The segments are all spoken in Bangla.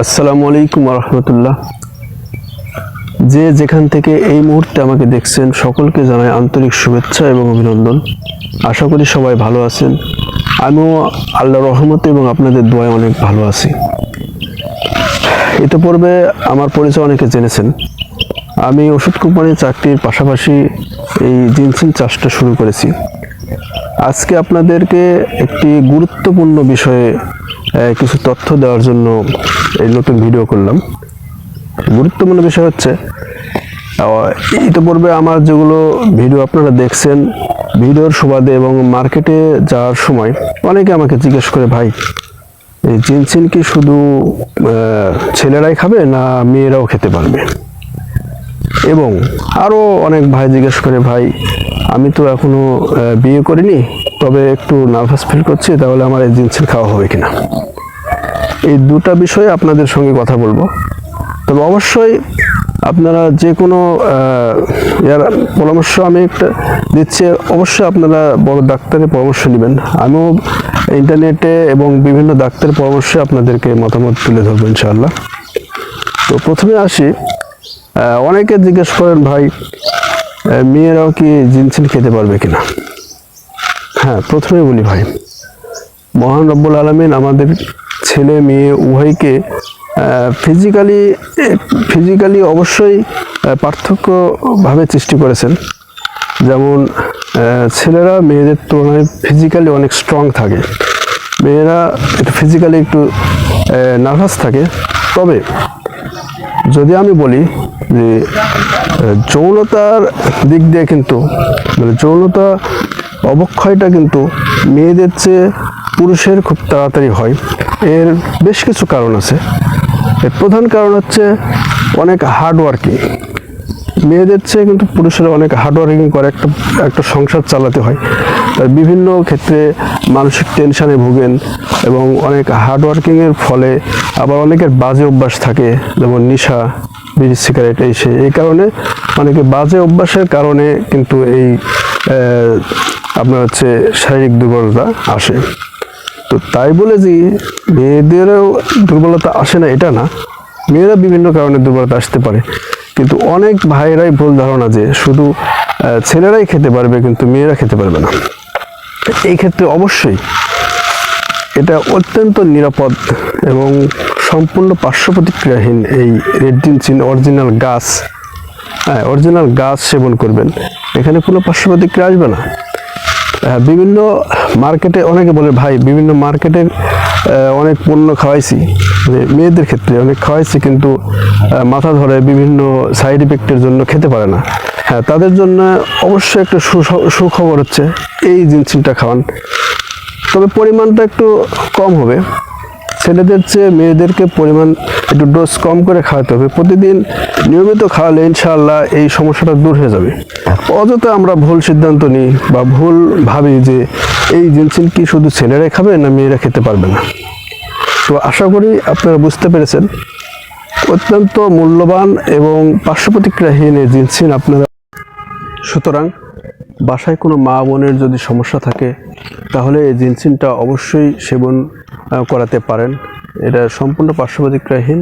আসসালামু আলাইকুম রহমতুল্লাহ। যে যেখান থেকে এই মুহূর্তে আমাকে দেখছেন সকলকে জানাই আন্তরিক শুভেচ্ছা এবং অভিনন্দন। আশা করি সবাই ভালো আছেন। আমিও আল্লাহর রহমতে এবং আপনাদের দোয়ায় অনেক ভালো আছি। ইতিপূর্বে আমার পরিচয় অনেকে জেনেছেন। আমি ওষুধ কোম্পানির চাকরির পাশাপাশি এই জিনসিং চাষটা শুরু করেছি। আজকে আপনাদেরকে একটি গুরুত্বপূর্ণ বিষয়ে কিছু তথ্য দেওয়ার জন্য এই নতুন ভিডিও করলাম। গুরুত্বপূর্ণ বিষয় হচ্ছে, ইতিপূর্বে আমার যেগুলো ভিডিও আপনারা দেখছেন, ভিডিওর সুবাদে এবং মার্কেটে যাওয়ার সময় অনেকে আমাকে জিজ্ঞেস করে, ভাই এই জিনসিং কি শুধু ছেলেরাই খাবে না মেয়েরাও খেতে পারবে? এবং আরও অনেক ভাই জিজ্ঞেস করে, ভাই আমি তো এখনো বিয়ে করিনি, তবে একটু নার্ভাস ফিল করছি, তাহলে আমার এই জিনসিং খাওয়া হবে কিনা? এই দুটা বিষয়ে আপনাদের সঙ্গে কথা বলবো। তবে অবশ্যই আপনারা যে কোনো পরামর্শ আমি একটা দিচ্ছি, অবশ্যই আপনারা বড় ডাক্তারের পরামর্শ নেবেন। আমিও ইন্টারনেটে এবং বিভিন্ন ডাক্তারের পরামর্শে আপনাদেরকে মতামত তুলে ধরবো ইনশাআল্লাহ। তো প্রথমে আসি, অনেকে জিজ্ঞেস করেন, ভাই মেয়েরাও কি জিনসিং খেতে পারবে কিনা? হ্যাঁ, প্রথমে বলি ভাই, মহান রব্বুল আলামিন আমাদের ছেলে মেয়ে উভয়কে ফিজিক্যালি অবশ্যই পার্থক্যভাবে সৃষ্টি করেছেন। যেমন ছেলেরা মেয়েদের তুলনায় ফিজিক্যালি অনেক স্ট্রং থাকে, মেয়েরা একটু ফিজিক্যালি একটু নার্ভাস থাকে। তবে যদি আমি বলি যে যৌনতার দিক দিয়ে কিন্তু যৌনতা অবক্ষয়টা কিন্তু মেয়েদের চেয়ে পুরুষের খুব তাড়াতাড়ি হয়। এর বেশ কিছু কারণ আছে। এর প্রধান কারণ হচ্ছে অনেক হার্ডওয়ার্কিং। মেয়েদের চেয়ে কিন্তু পুরুষেরা অনেক হার্ডওয়ার্কিং করে একটা সংসার চালাতে হয়। তার বিভিন্ন ক্ষেত্রে মানসিক টেনশনে ভোগেন এবং অনেক হার্ডওয়ার্কিংয়ের ফলে আবার অনেকের বাজে অভ্যাস থাকে, যেমন নেশা, বিড়ি, সিগারেট, এই কারণে অনেকে বাজে অভ্যাসের কারণে কিন্তু এই আপনার হচ্ছে শারীরিক দুর্বলতা আসে। তো তাই বলে যে মেয়েদেরও দুর্বলতা আসে না এটা না, মেয়েরা বিভিন্ন কারণে দুর্বলতা আসতে পারে। কিন্তু অনেক ভাইয়েরাই ভুল ধারণা যে শুধু ছেলেরাই খেতে পারবে কিন্তু মেয়েরা খেতে পারবে না। এই ক্ষেত্রে অবশ্যই এটা অত্যন্ত নিরাপদ এবং সম্পূর্ণ পার্শ্ব প্রতিক্রিয়াহীন এই রেড জিনসিং অরিজিনাল গাছ সেবন করবেন। এখানে কোনো পার্শ্ব প্রতিক্রিয়া আসবে না। বিভিন্ন মার্কেটে অনেকে বলে, ভাই বিভিন্ন মার্কেটের অনেক পণ্য খাওয়াইছি, মেয়েদের ক্ষেত্রে অনেক খাওয়াইছি, কিন্তু মাথা ধরে বিভিন্ন সাইড ইফেক্টের জন্য খেতে পারে না। হ্যাঁ, তাদের জন্য অবশ্যই একটা সুখবর হচ্ছে এই জিনসিংটা খাওয়ান। তবে পরিমাণটা একটু কম হবে। ছেলেদের চেয়ে মেয়েদেরকে পরিমাণ একটু ডোজ কম করে খাওয়াতে হবে। প্রতিদিন নিয়মিত খাওয়ালে ইনশাআল্লাহ এই সমস্যাটা দূর হয়ে যাবে। অযথা আমরা ভুল সিদ্ধান্ত নিই বা ভুল ভাবি যে এই জিনসিং কি শুধু ছেলেরাই খাবে না মেয়েরা খেতে পারবে না। তো আশা করি আপনারা বুঝতে পেরেছেন। অত্যন্ত মূল্যবান এবং পার্শ্ব প্রতিক্রিয়াহীন এই জিনসিং আপনারা। সুতরাং বাসায় কোনো মা বোনের যদি সমস্যা থাকে তাহলে এই জিনসিংটা অবশ্যই সেবন করাতে পারেন। এটা সম্পূর্ণ পার্শ্ব প্রতিক্রিয়াহীন।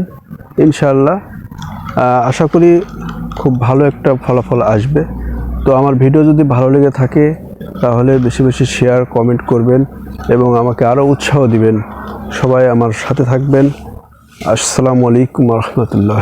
ইনশাআল্লাহ আশা করি খুব ভালো একটা ফলাফল আসবে। তো আমার ভিডিও যদি ভালো লেগে থাকে তাহলে বেশি বেশি শেয়ার, কমেন্ট করবেন এবং আমাকে আরও উৎসাহ দিবেন। সবাই আমার সাথে থাকবেন। আসসালামু আলাইকুম রহমতুল্লাহ।